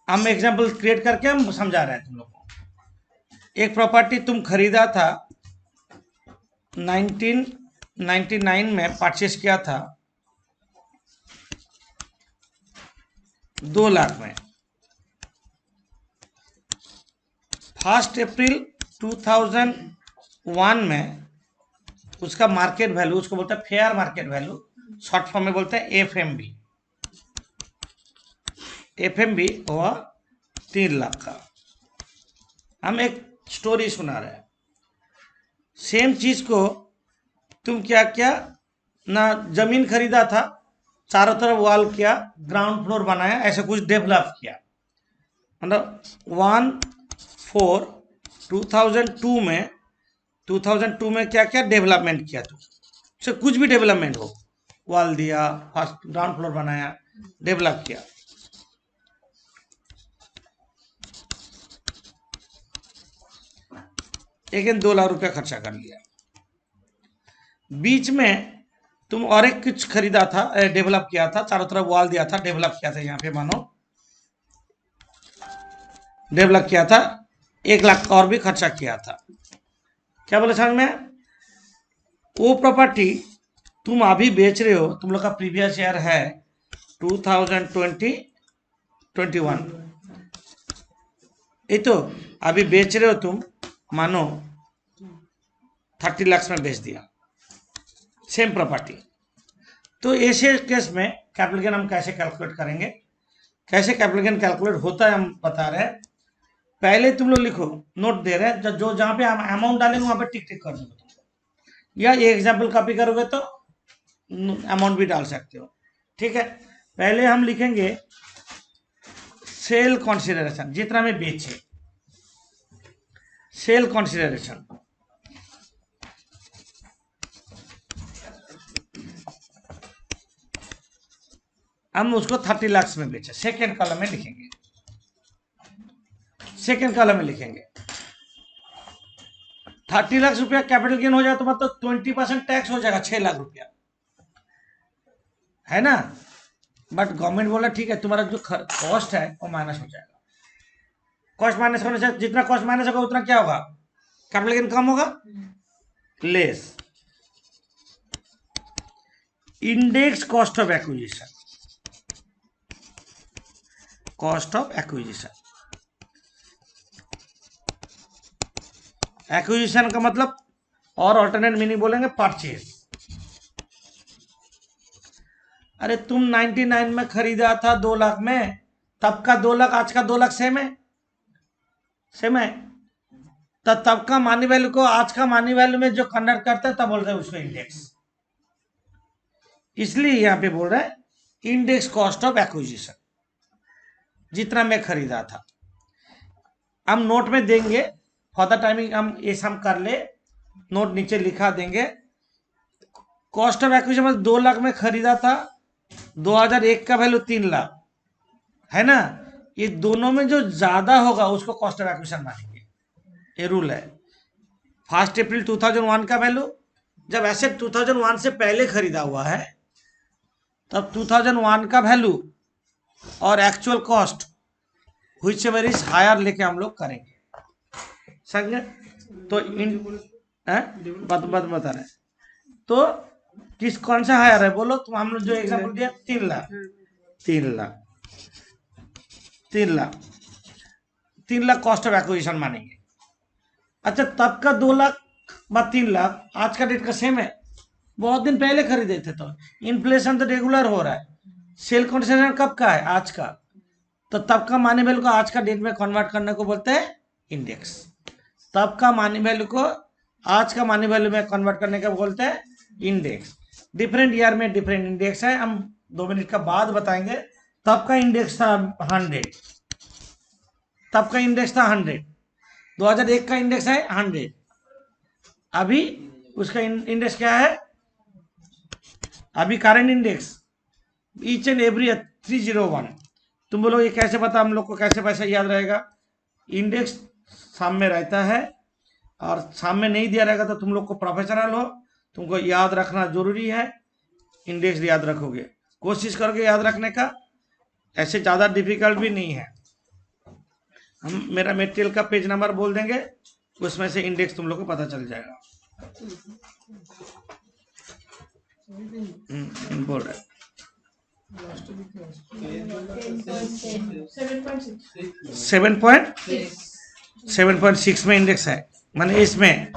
हम एग्जांपल क्रिएट करके हम समझा रहे हैं तुम लोग को। एक प्रॉपर्टी तुम खरीदा था 1999 में, परचेस किया था 2 लाख में। 1 अप्रैल 2001 में उसका मार्केट वैल्यू, उसको बोलते हैं fair market value, short form में बोलते हैं एफएमवी। एफएमवी हुआ 3 लाख का। हम एक स्टोरी सुना रहे हैं, सेम चीज को तुम क्या क्या ना, जमीन खरीदा था, चारों तरफ वॉल किया, ग्राउंड फ्लोर बनाया, ऐसे कुछ डेवलप किया। मतलब 2002 में क्या क्या डेवलपमेंट किया, तुम से कुछ भी डेवलपमेंट हो, वॉल दिया, फर्स्ट ग्राउंड फ्लोर बनाया, डेवलप किया। लेकिन 2 लाख रुपया खर्चा कर लिया। बीच में तुम और एक कुछ खरीदा था, डेवलप किया था, चारों तरफ वॉल दिया था, डेवलप किया था, यहाँ पे मानो डेवलप किया था, 1 लाख और भी खर्चा किया था। क्या बोले समझ में, वो प्रॉपर्टी तुम अभी बेच रहे हो, तुम लोग का प्रीवियस ईयर है 2021, ये तो अभी बेच रहे हो तुम, मानो 30 लाख में बेच दिया सेम प्रॉपर्टी। तो ऐसे केस में कैपिटल गेन हम कैसे कैलकुलेट करेंगे, कैसे कैपिटल गेन कैलकुलेट होता है हम बता रहे हैं। पहले तुम लोग लिखो, नोट दे रहे हैं, जो जहां पे हम अमाउंट डालेंगे वहां पे टिक टिक कर दोगे तुम, या ये एग्जाम्पल कॉपी करोगे तो अमाउंट भी डाल सकते हो, ठीक है। पहले हम लिखेंगे सेल कंसिडरेशन, जितना में बेचे, सेल कंसिडरेशन, हम उसको 30 लाख में बेचे, सेकेंड कॉलम में लिखेंगे, सेकेंड कॉलम में लिखेंगे 30 लाख रुपया कैपिटल गेन हो जाए तो मतलब 20% टैक्स हो जाएगा, 6 लाख रुपया, है ना। बट गवर्नमेंट बोला ठीक है, तुम्हारा जो कॉस्ट है वो माइनस हो जाएगा। कॉस्ट माइनस होने से, जितना कॉस्ट माइनस होगा उतना क्या होगा, कैपिटल गेन कम होगा, less. Index cost of acquisition, cost of acquisition, acquisition का मतलब और अल्टरनेट मीनिंग बोलेंगे परचेज। अरे तुम 99 में खरीदा था 2 लाख में, तब का 2 लाख आज का 2 लाख सेम है, सेम है। तो तब का मनी वैल्यू को आज का मनी वैल्यू में जो कन्वर्ट करता है तब बोल रहे हैं उसको इंडेक्स। इसलिए यहां पे बोल रहे हैं इंडेक्स कॉस्ट ऑफ एक्विजिशन, जितना मैं खरीदा था। हम नोट में देंगे, फॉर द टाइमिंग हम ये सम कर ले, नोट नीचे लिखा देंगे। कॉस्ट ऑफ एक्विजिशन 2 लाख में खरीदा था, 2001 का वैल्यू 3 लाख है ना, ये दोनों में जो ज्यादा होगा उसको कॉस्ट ऑफ एक्विजिशन मानेंगे, ये रूल है। 1 अप्रैल 2001 का वैल्यू, जब एसेट 2001 से पहले खरीदा हुआ है तब 2001 का वैल्यू और actual cost whichever is higher लेके हम लोग करेंगे, समझे। तो इन बता रहे, तो किस कौन सा हायर है बोलो, तो हम लोग जो एग्जांपल दिया 3 lakh, 3 lakh, 3 lakh, 3 lakh cost of acquisition मानेंगे। अच्छा, तब का 2 लाख व 3 लाख आज का डेट का सेम है, बहुत दिन पहले खरीदे थे, तो इन्फ्लेशन तो रेगुलर हो रहा है। सेल कंसिडरेशन कब का है, आज का, तो तब का मनी वैल्यू को आज का डेट में कन्वर्ट करने को बोलते हैं इंडेक्स। तब का मनी वैल्यू को आज का मनी वैल्यू में कन्वर्ट करने का बोलते हैं इंडेक्स। डिफरेंट ईयर में डिफरेंट इंडेक्स है, हम 2 मिनट का बाद बताएंगे, तब का इंडेक्स था 100, तब का इंडेक्स था 100, 2001 का इंडेक्स है 100, अभी उसका इंडेक्स क्या है, अभी current index each and every 301। तुम बोलो ये कैसे पता, हम लोग को कैसे पैसा याद रहेगा, इंडेक्स सामने रहता है, और सामने नहीं दिया रहेगा तो तुम लोग को प्रोफेशनल हो, तुमको याद रखना जरूरी है, इंडेक्स याद रखोगे, कोशिश करके याद रखने का, ऐसे ज़्यादा डिफिकल्ट भी नहीं है। हम मेरा मेटेरियल का पेज नंबर बोल देंगे, उसमें से इंडेक्स तुम लोग को पता चल जाएगा। बोल रहे 7.6 में इंडेक्स है, माने इसमें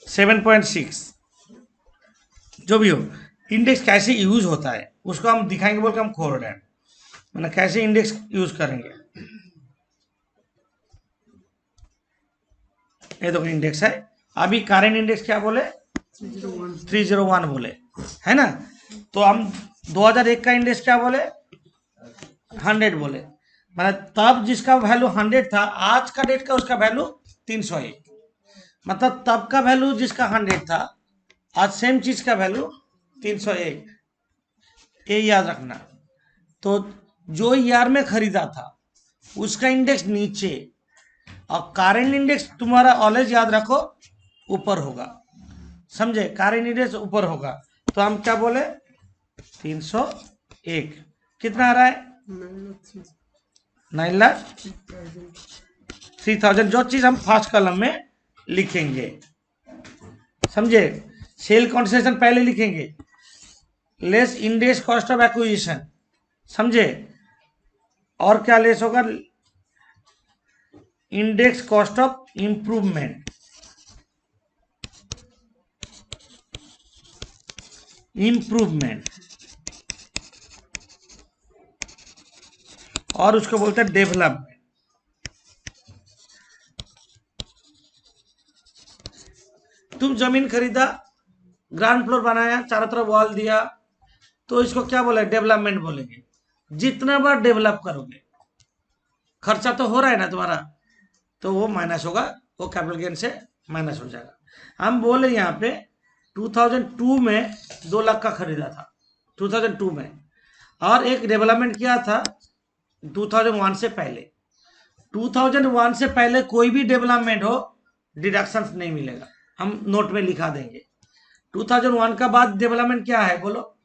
7.6 जो भी हो, इंडेक्स कैसे यूज होता है उसको हम दिखाएंगे, बोल के हम खोल रहे हैं, मतलब कैसे इंडेक्स यूज करेंगे। ये देखो इंडेक्स है, अभी करेंट इंडेक्स क्या बोले, 301 बोले, है ना। तो हम 2001 का इंडेक्स क्या बोले, 100 बोले, मतलब तब जिसका वैल्यू 100 था, आज का डेट का उसका वैल्यू 301, मतलब तब का वैल्यू जिसका 100 था, आज सेम चीज का वैल्यू 301, ये याद रखना। तो जो ईयर में खरीदा था उसका इंडेक्स नीचे, और करेंट इंडेक्स तुम्हारा ऑलवेज याद रखो ऊपर होगा, समझे, करेंट इंडेक्स ऊपर होगा। तो हम क्या बोले, 301 कितना आ रहा है, 9,03,000, जो चीज हम फर्स्ट कॉलम में लिखेंगे, समझे, सेल कॉन्सेशन पहले लिखेंगे, less index cost of acquisition, समझे, और क्या लेस होगा, इंडेक्स कॉस्ट ऑफ इंप्रूवमेंट, और उसको बोलते हैं डेवलपमेंट। तुम जमीन खरीदा, ग्राउंड फ्लोर बनाया, चारों तरफ वॉल दिया, तो इसको क्या बोले, डेवलपमेंट बोलेंगे। जितना बार डेवलप करोगे, खर्चा तो हो रहा है ना तुम्हारा, तो वो माइनस होगा, वो कैपिटल गेन से माइनस हो जाएगा। हम बोले यहाँ पे 2002 में 2 लाख का खरीदा था, 2002 में, और एक डेवलपमेंट किया था 2001 से पहले। 2001 से पहले कोई भी डेवलपमेंट हो, डिडक्शन नहीं मिलेगा, हम नोट में लिखा देंगे। 2001 का बाद डेवलपमेंट क्या है बोलो,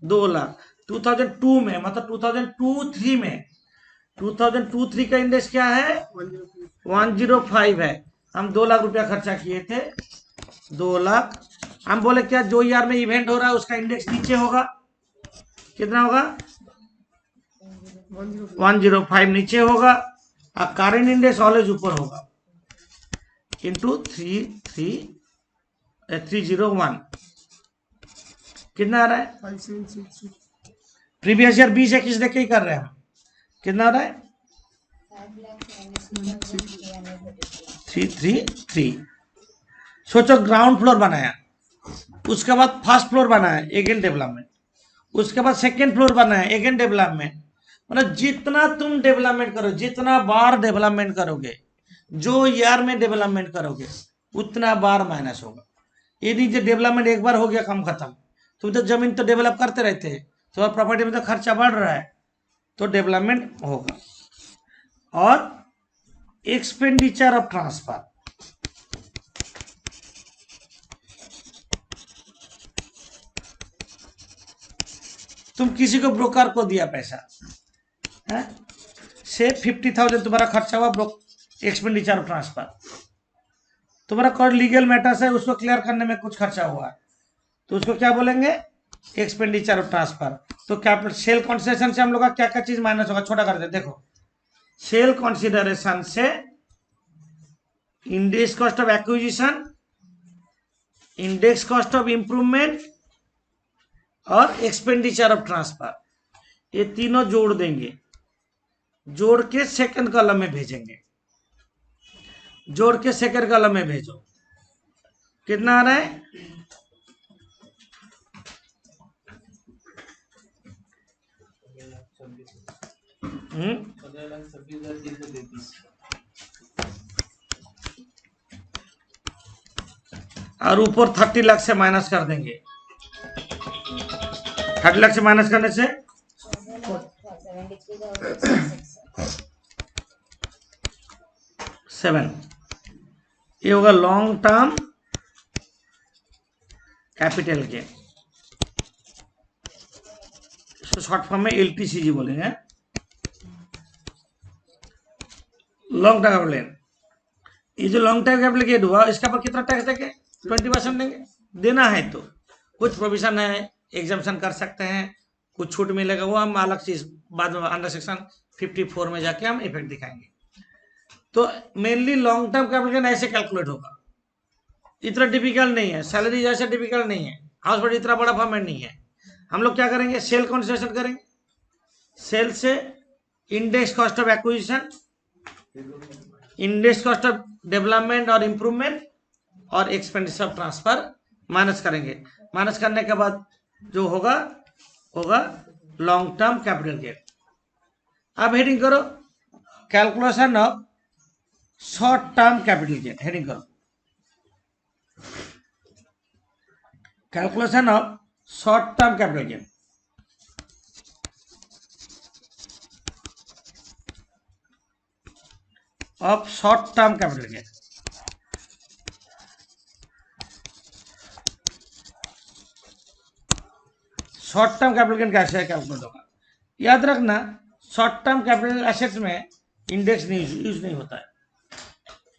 2 लाख। 2002 में मतलब 2002-3 में, 2002-3 का इंडेक्स क्या है, 105 है, हम 2 लाख रुपया खर्चा किए थे, 2 लाख। हम बोले क्या, जो ईयर में इवेंट हो रहा है उसका इंडेक्स नीचे होगा, कितना होगा, 105 नीचे होगा, और करेंट इंडेक्स ऑलवेज ऊपर होगा, इंटू 301 कितना आ रहा है, 5763। प्रीवियस ईयर 2021 देख के ही कर रहे हैं हम, कितना आ रहा है, 333। सोचो ग्राउंड फ्लोर बनाया, उसके बाद फर्स्ट फ्लोर बनाया, अगेन डेवलपमेंट, उसके बाद सेकेंड फ्लोर बनाया, अगेन डेवलपमेंट, मतलब जितना तुम डेवलपमेंट करो, जितना बार डेवलपमेंट करोगे, जो ईयर में डेवलपमेंट करोगे, उतना बार माइनस होगा। यदि जो डेवलपमेंट एक बार हो गया, काम खत्म, तुम तो जमीन तो डेवलप करते रहते हैं, तो प्रॉपर्टी में तो खर्चा बढ़ रहा है, तो डेवलपमेंट होगा। और एक्सपेंडिचर ऑफ ट्रांसफर, तुम किसी को ब्रोकर को दिया पैसा है, से 50,000 तुम्हारा खर्चा हुआ एक्सपेंडिचर ऑफ ट्रांसफर, तुम्हारा कोई लीगल मैटर्स है उसको क्लियर करने में कुछ खर्चा हुआ, तो उसको क्या बोलेंगे, एक्सपेंडिचर ऑफ ट्रांसफर। तो कैपिटल सेल कंसिडरेशन से हम लोग का क्या क्या चीज माइनस होगा, छोटा कर दे, देखो, सेल कंसिडरेशन से index cost of acquisition, index cost of improvement, और एक्सपेंडिचर ऑफ ट्रांसफर, ये तीनों जोड़ देंगे, जोड़ के सेकंड कॉलम में भेजेंगे, जोड़ के सेकंड कॉलम में भेजो, कितना आ रहा है, और ऊपर 30 लाख से माइनस कर देंगे। 30 लाख से माइनस करने से 7, ये होगा लॉन्ग टर्म कैपिटल गेन। इसको शॉर्ट फॉर्म में LTCG बोलेंगे, लॉन्ग टर्म कैपिटल गेन। ये जो लॉन्ग टर्म कैपिटल गेन हुआ, इसका पर कितना टैक्स देंगे? 20% देंगे। देना है तो कुछ प्रोविजन है, एग्जाम्पशन कर सकते हैं, कुछ छूट मिलेगा, वो हम अलग चीज बाद में अंडर सेक्शन 54 में जाके हम इफेक्ट दिखाएंगे। तो mainly long term capital gain ऐसे कैलकुलेट होगा, इतना डिफिकल्ट नहीं है, सैलरी जैसा डिफिकल्ट नहीं है, हाउस पर इतना बड़ा फॉर्मेट नहीं है। हम लोग क्या करेंगे? सेल कंसिडरेशन करेंगे, सेल से index cost of acquisition, index cost of development और इंप्रूवमेंट और एक्सपेंडिचर ऑफ ट्रांसफर माइनस करेंगे। माइनस करने के बाद जो होगा लॉन्ग टर्म कैपिटल गेन। अब हेडिंग करो calculation of short term capital gain. Heading करो calculation of short term capital gain. Of short term capital gain. Short term capital gain कैसे कैलकुलेट होगा? याद रखना, शॉर्ट टर्म कैपिटल एसेट्स में index use नहीं होता है।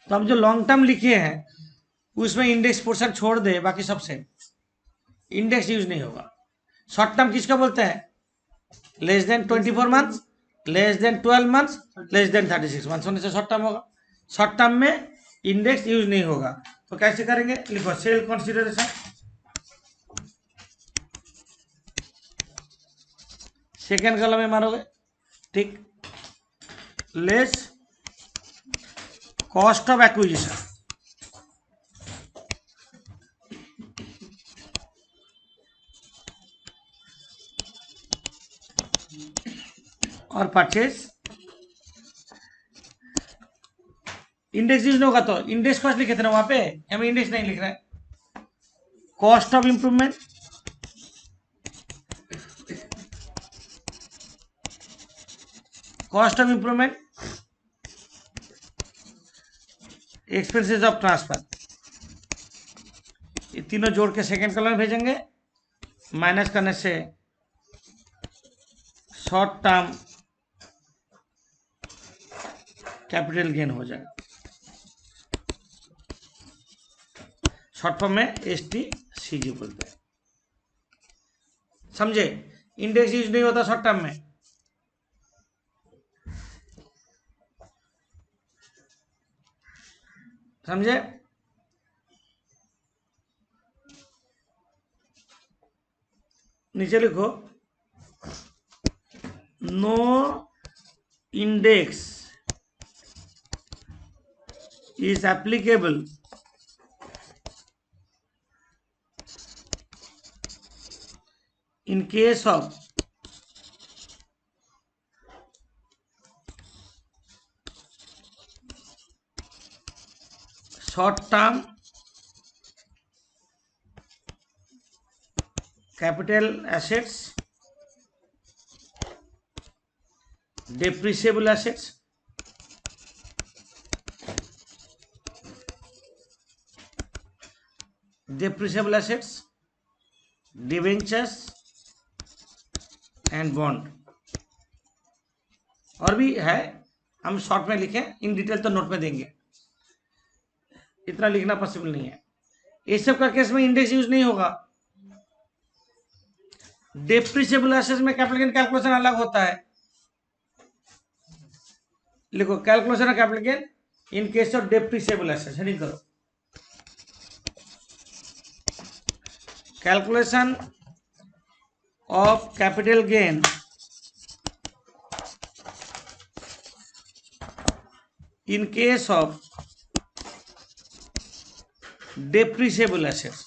तो हम जो लॉन्ग टर्म लिखे हैं उसमें इंडेक्स पोर्शन छोड़ दे, बाकी सब सेम, इंडेक्स यूज नहीं होगा। शॉर्ट टर्म किसका बोलते हैं? Less than 24 months, less than 12 months, less than 36 months होने से शॉर्ट टर्म होगा। शॉर्ट टर्म में इंडेक्स यूज नहीं होगा। तो कैसे करेंगे? लिखो सेल कंसीडरेशन, सेकेंड कॉलम में मारोगे, ठीक, लेस कॉस्ट ऑफ एक्विजिशन, और परचेज। इंडेक्स यूज नहीं होगा तो इंडेक्स कॉस्ट लिखे थे ना वहां पे, हमें इंडेक्स नहीं लिख रहा है। Cost of improvement, cost of improvement, expenses of transfer, ये तीनों जोड़ के सेकेंड कॉलम में भेजेंगे। माइनस करने से शॉर्ट टर्म कैपिटल गेन हो जाएगा। शॉर्ट फॉर्म में STCG बोलते हैं। समझे? इंडेक्स यूज नहीं होता शॉर्ट टर्म में। समझे? नीचे लिखो no index is applicable in case of short term capital assets, depreciable assets, depreciable assets, debentures and bond. और भी है, हम शॉर्ट में लिखें, इन डिटेल तो नोट में देंगे, इतना लिखना पॉसिबल नहीं है। इस सब का केस में इंडेक्स यूज नहीं होगा। डेप्रिसिएबल एसेट्स में कैपिटल गेन कैलकुलेशन अलग होता है। लिखो calculation of capital gain in case of depreciable assets. Heading करो calculation of capital gain in case of depreciable assets।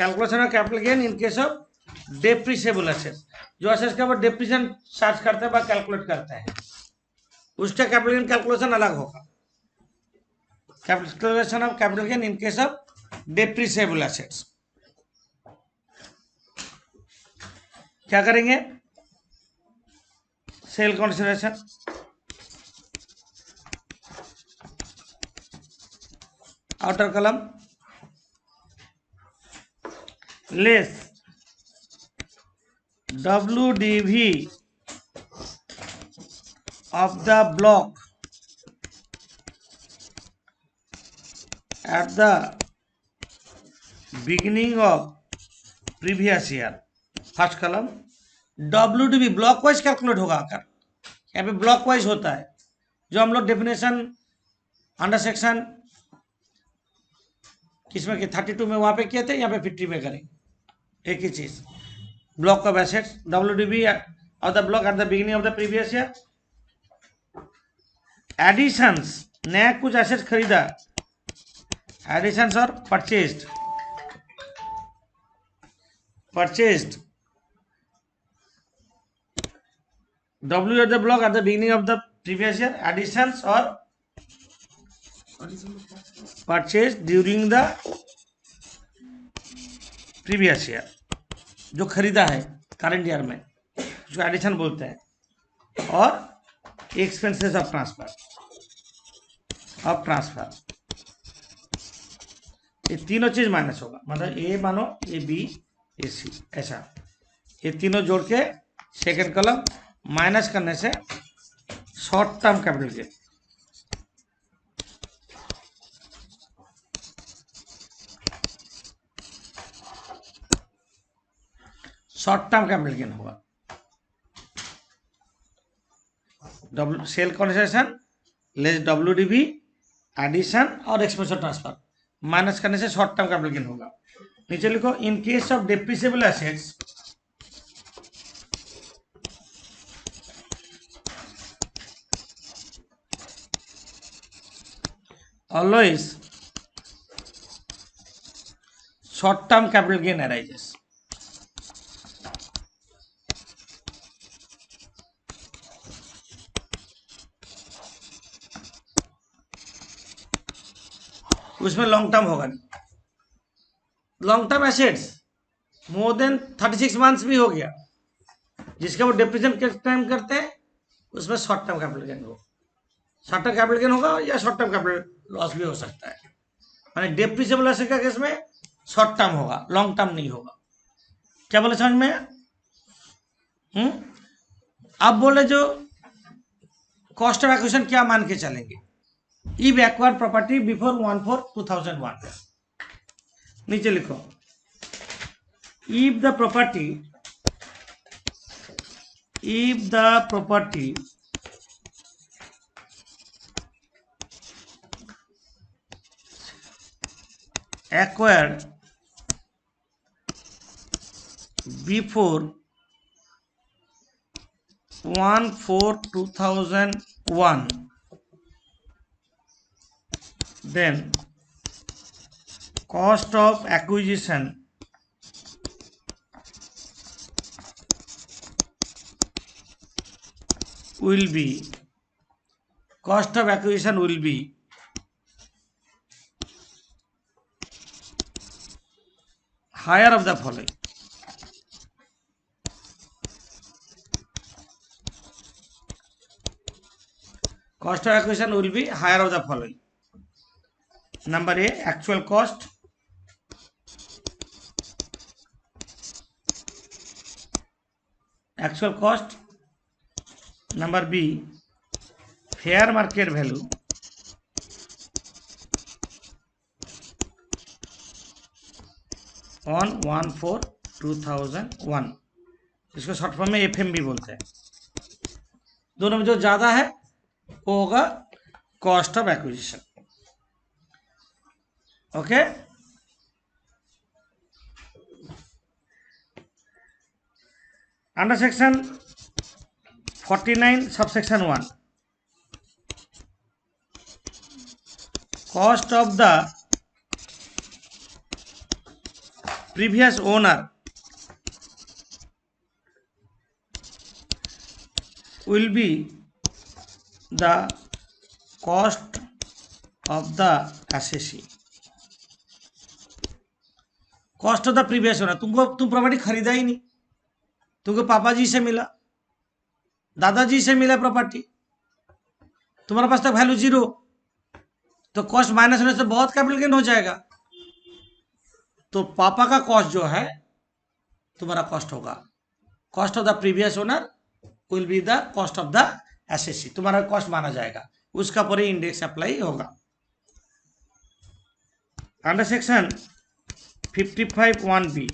Calculation of capital gain in case of depreciable assets, जो assets के ऊपर depreciation charge करते हैं calculate करते हैं, उसका capital gain calculation अलग होगा। Calculation of capital gain in case of depreciable assets क्या करेंगे? Sale consideration, outer column less WDV of the block at the beginning of previous year। First column WDV block wise calculate होगा आकर, यहाँ पे block wise होता है, जो हम लोग डेफिनेशन अंडर सेक्शन किसमें के 32 में वहां पे किए थे, यहाँ पे 50 में करेंगे एक ही चीज। Block of assets WDV of the block at the beginning of the previous year. Additions, नया कुछ एसेट्स खरीदा, एडिशंस और purchased W at the block at the beginning of the previous year, additions or purchased during the previous year, जो खरीदा है current year में, जो addition बोलते हैं, और एक्सपेंसेस ऑफ ट्रांसफर, ये तीनों चीज माइनस होगा, मतलब ए मानो ए बी ए सी, ऐसा ये तीनों जोड़ के सेकेंड कॉलम माइनस करने से शॉर्ट टर्म कैपिटल गेन, होगा। Sale consideration less WDV, addition और एक्सपेंस ट्रांसफर माइनस करने से शॉर्ट टर्म कैपिटल गेन होगा। नीचे लिखो, in case of depreciable assets always short term capital gain arises। उसमें लॉन्ग टर्म होगा नहीं, long term assets more than 36 months भी हो गया, जिसका वो डिप्रिसिएशन किस टाइम करते हैं, उसमें शॉर्ट टर्म कैपिटल गेन होगा। शॉर्ट टर्म कैपिटल गेन होगा या शॉर्ट टर्म कैपिटल लॉस भी हो सकता है, माने डेप्रिसिएबल एसेट का केस में शॉर्ट टर्म होगा, लॉन्ग टर्म नहीं होगा। क्या बोले समझ में? अब बोले जो कॉस्ट ऑफ एक्विजिशन क्या मान के चलेंगे, इफ एक्वायर्ड प्रॉपर्टी बिफोर 1/4/2001, नीचे लिखो, if the property acquired before 1/4/2001, then cost of acquisition will be higher of the following। Cost of acquisition will be higher of the following। Number A, actual cost, number B, fair market value, on 1/4/2001, इसको short form में FM भी बोलते हैं। दोनों में जो ज्यादा है वो होगा cost of acquisition. Okay, under section 49 subsection 1, cost of the previous owner will be the cost of the assessee. Cost of the previous owner, तुम प्रॉपर्टी खरीदा ही नहीं, तुमको पापा जी से मिला, दादाजी से मिला प्रॉपर्टी, तुम्हारे पास तक वैल्यू जीरो, तो कॉस्ट माइनस होने से बहुत कैपिटल गेन हो जाएगा। तो पापा का कॉस्ट जो है तुम्हारा कॉस्ट होगा, cost of the previous owner will be the cost of the एसेसी, तुम्हारा कॉस्ट माना जाएगा, उसका पर इंडेक्स अप्लाई होगा। Under section 55(1)(b),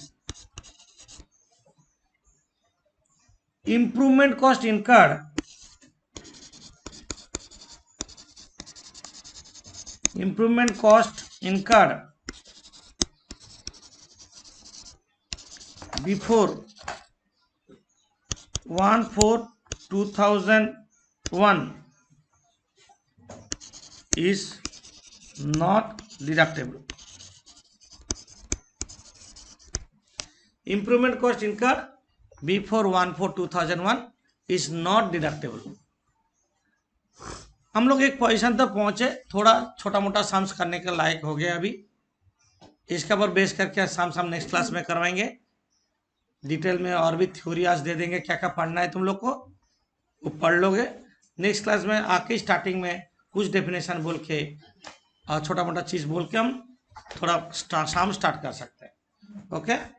improvement cost incurred before 1/4/2001 is not deductible. Improvement cost incurred before 1/4/2001 is not deductible. हम लोग एक position तक पहुंचे, थोड़ा छोटा मोटा सम्स करने के लायक हो गए। अभी इसके ऊपर बेस करके सम्स हम नेक्स्ट क्लास में करवाएंगे, डिटेल में और भी थ्योरी आज दे देंगे, क्या क्या पढ़ना है तुम लोग को वो पढ़ लोगे। नेक्स्ट क्लास में आके स्टार्टिंग में कुछ डेफिनेशन बोल के और छोटा मोटा चीज़ बोल के हम थोड़ा सम स्टार्ट कर सकते हैं। ओके।